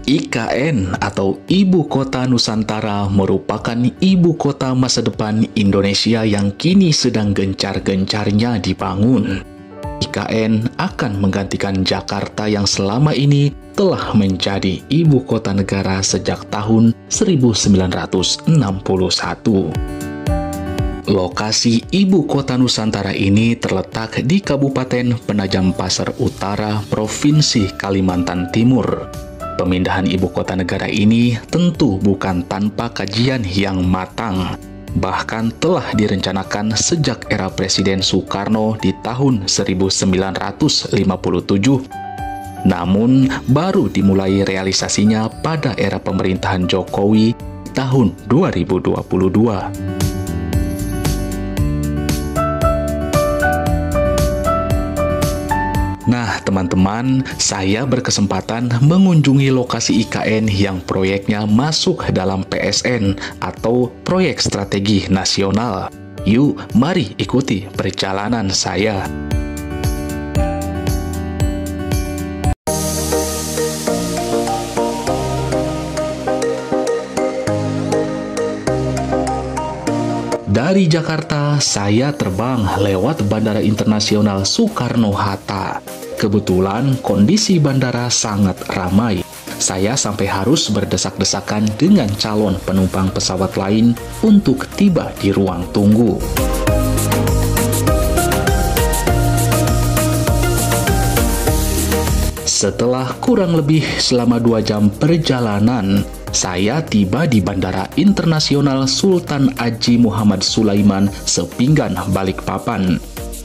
IKN atau Ibu Kota Nusantara merupakan ibu kota masa depan Indonesia yang kini sedang gencar-gencarnya dibangun. IKN akan menggantikan Jakarta yang selama ini telah menjadi ibu kota negara sejak tahun 1961. Lokasi Ibu Kota Nusantara ini terletak di Kabupaten Penajam Pasar Utara, Provinsi Kalimantan Timur. Pemindahan ibu kota negara ini tentu bukan tanpa kajian yang matang. Bahkan telah direncanakan sejak era Presiden Soekarno di tahun 1957. Namun, baru dimulai realisasinya pada era pemerintahan Jokowi tahun 2022. Nah, teman-teman, saya berkesempatan mengunjungi lokasi IKN yang proyeknya masuk dalam PSN atau Proyek Strategi Nasional. Yuk, mari ikuti perjalanan saya. Dari Jakarta, saya terbang lewat Bandara Internasional Soekarno-Hatta. Kebetulan kondisi bandara sangat ramai. Saya sampai harus berdesak-desakan dengan calon penumpang pesawat lain untuk tiba di ruang tunggu. Setelah kurang lebih selama 2 jam perjalanan, saya tiba di Bandara Internasional Sultan Haji Muhammad Sulaiman, Sepinggan, Balikpapan.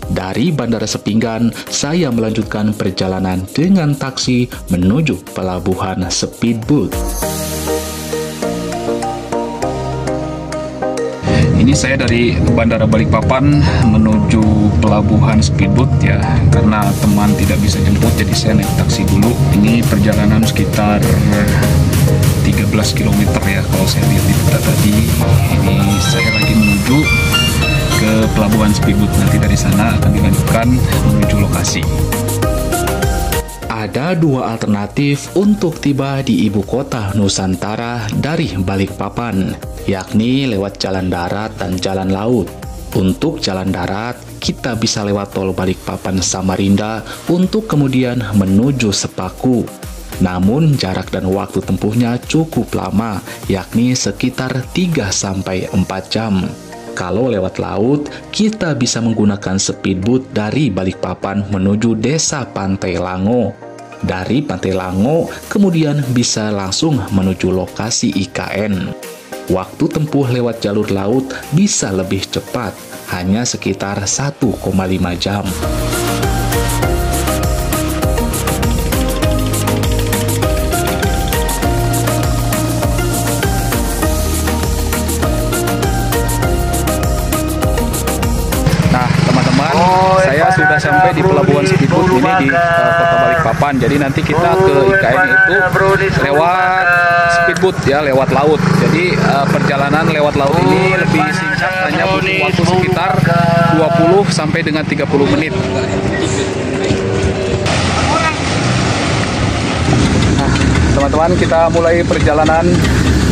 Dari Bandara Sepinggan, saya melanjutkan perjalanan dengan taksi menuju Pelabuhan Speedboat. Ini saya dari Bandara Balikpapan menuju Pelabuhan Speedboat ya, karena teman tidak bisa jemput jadi saya naik taksi dulu. Ini perjalanan sekitar 13 km ya kalau saya lihat di peta tadi. Ini saya lagi menuju ke Pelabuhan Speedboat, nanti dari sana akan dilanjutkan menuju lokasi. Ada 2 alternatif untuk tiba di ibu kota Nusantara dari Balikpapan, yakni lewat jalan darat dan jalan laut. Untuk jalan darat, kita bisa lewat tol Balikpapan Samarinda untuk kemudian menuju Sepaku. Namun jarak dan waktu tempuhnya cukup lama, yakni sekitar 3-4 jam. Kalau lewat laut, kita bisa menggunakan speedboat dari Balikpapan menuju Desa Pantai Lango. Dari Pantai Lango, kemudian bisa langsung menuju lokasi IKN. Waktu tempuh lewat jalur laut bisa lebih cepat, hanya sekitar 1,5 jam. Saya sudah sampai di Pelabuhan Speedboat ini di Kota Balikpapan. Jadi nanti kita ke IKN itu lewat speedboat ya, lewat laut. Jadi perjalanan lewat laut ini lebih singkat, hanya butuh waktu sekitar 20 sampai dengan 30 menit. Nah, teman-teman, kita mulai perjalanan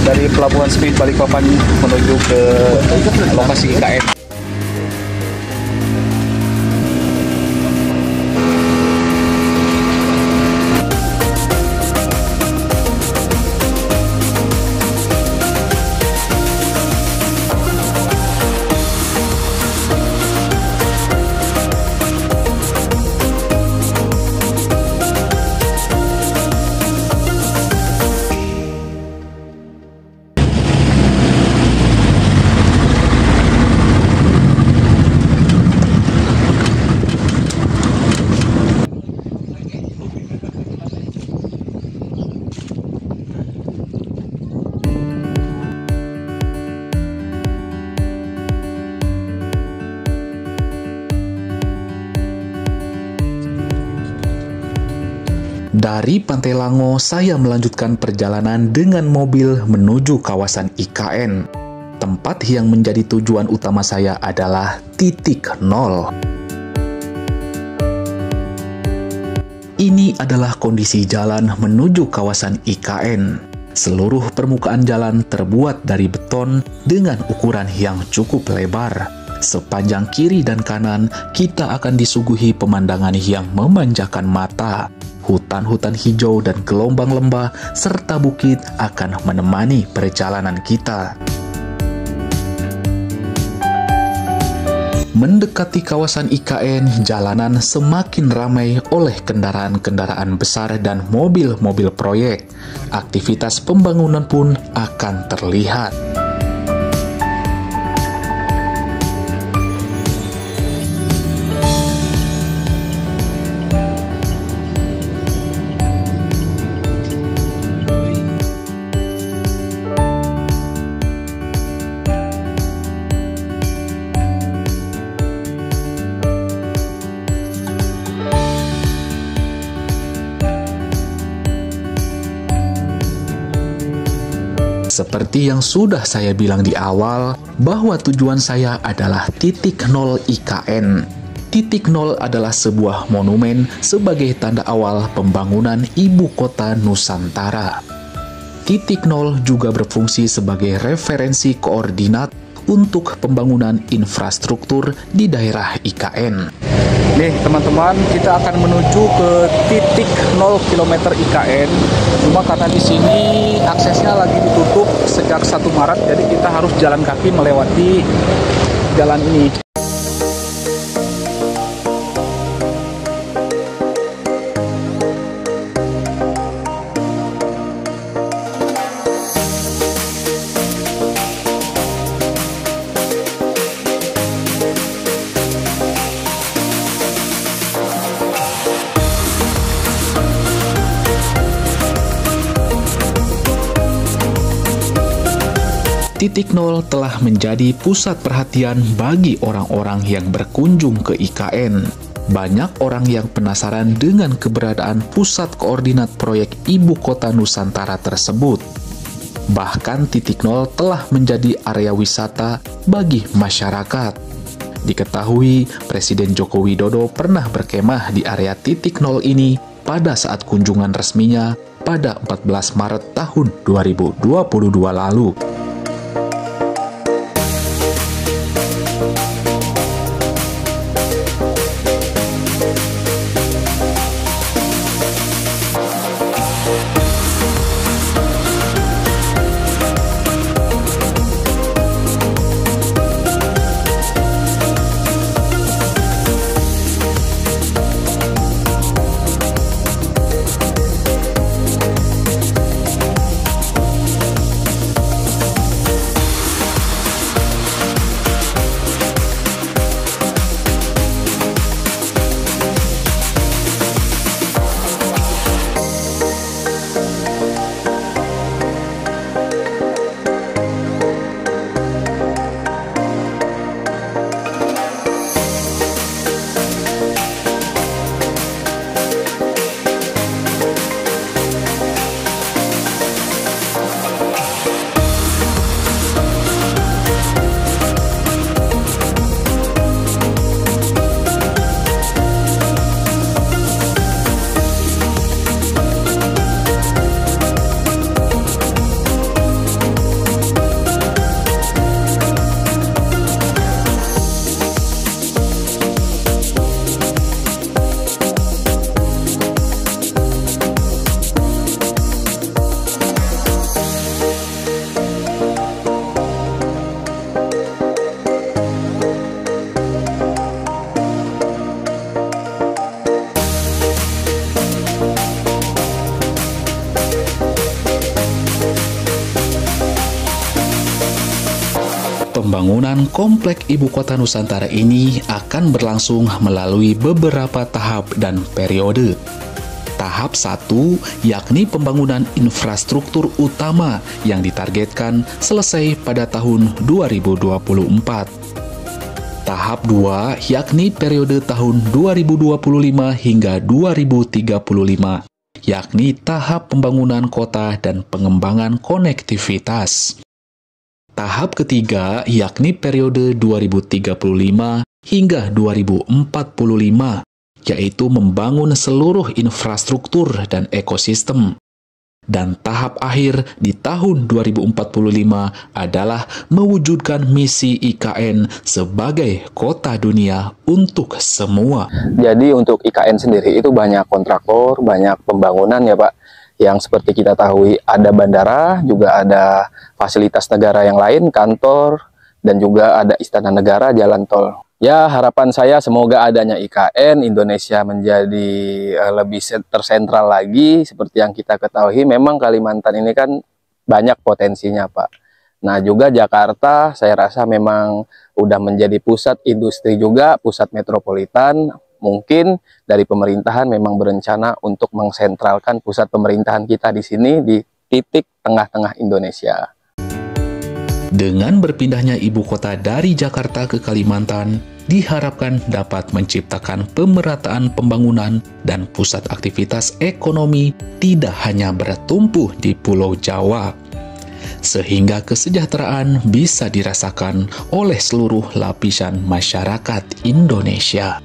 dari Pelabuhan Speed Balikpapan menuju ke lokasi IKN. Dari Pantai Lango, saya melanjutkan perjalanan dengan mobil menuju kawasan IKN. Tempat yang menjadi tujuan utama saya adalah titik nol. Ini adalah kondisi jalan menuju kawasan IKN. Seluruh permukaan jalan terbuat dari beton dengan ukuran yang cukup lebar. Sepanjang kiri dan kanan, kita akan disuguhi pemandangan yang memanjakan mata. Hutan-hutan hijau dan gelombang lembah serta bukit akan menemani perjalanan kita. Mendekati kawasan IKN, jalanan semakin ramai oleh kendaraan-kendaraan besar dan mobil-mobil proyek. Aktivitas pembangunan pun akan terlihat. Seperti yang sudah saya bilang di awal, bahwa tujuan saya adalah titik nol IKN. Titik nol adalah sebuah monumen sebagai tanda awal pembangunan ibu kota Nusantara. Titik nol juga berfungsi sebagai referensi koordinat untuk pembangunan infrastruktur di daerah IKN. Nih teman-teman, kita akan menuju ke titik 0 km IKN. Cuma karena di sini aksesnya lagi ditutup sejak 1 Maret, jadi kita harus jalan kaki melewati jalan ini. Titik nol telah menjadi pusat perhatian bagi orang-orang yang berkunjung ke IKN. Banyak orang yang penasaran dengan keberadaan pusat koordinat proyek ibu kota Nusantara tersebut. Bahkan titik nol telah menjadi area wisata bagi masyarakat. Diketahui Presiden Joko Widodo pernah berkemah di area titik nol ini pada saat kunjungan resminya pada 14 Maret tahun 2022 lalu. Pembangunan Komplek Ibu Kota Nusantara ini akan berlangsung melalui beberapa tahap dan periode. Tahap 1 yakni pembangunan infrastruktur utama yang ditargetkan selesai pada tahun 2024. Tahap 2 yakni periode tahun 2025 hingga 2035, yakni tahap pembangunan kota dan pengembangan konektivitas. Tahap ketiga yakni periode 2035 hingga 2045, yaitu membangun seluruh infrastruktur dan ekosistem. Dan tahap akhir di tahun 2045 adalah mewujudkan misi IKN sebagai kota dunia untuk semua. Jadi untuk IKN sendiri itu banyak kontraktor, banyak pembangunan ya Pak. Yang seperti kita tahu ada bandara, juga ada fasilitas negara yang lain, kantor, dan juga ada istana negara, jalan tol. Ya, harapan saya semoga adanya IKN Indonesia menjadi lebih tersentral lagi. Seperti yang kita ketahui, memang Kalimantan ini kan banyak potensinya, Pak. Nah, juga Jakarta saya rasa memang udah menjadi pusat industri juga, pusat metropolitan. Mungkin dari pemerintahan memang berencana untuk mengsentralkan pusat pemerintahan kita di sini di titik tengah-tengah Indonesia. Dengan berpindahnya ibu kota dari Jakarta ke Kalimantan, diharapkan dapat menciptakan pemerataan pembangunan dan pusat aktivitas ekonomi tidak hanya bertumpu di Pulau Jawa, sehingga kesejahteraan bisa dirasakan oleh seluruh lapisan masyarakat Indonesia.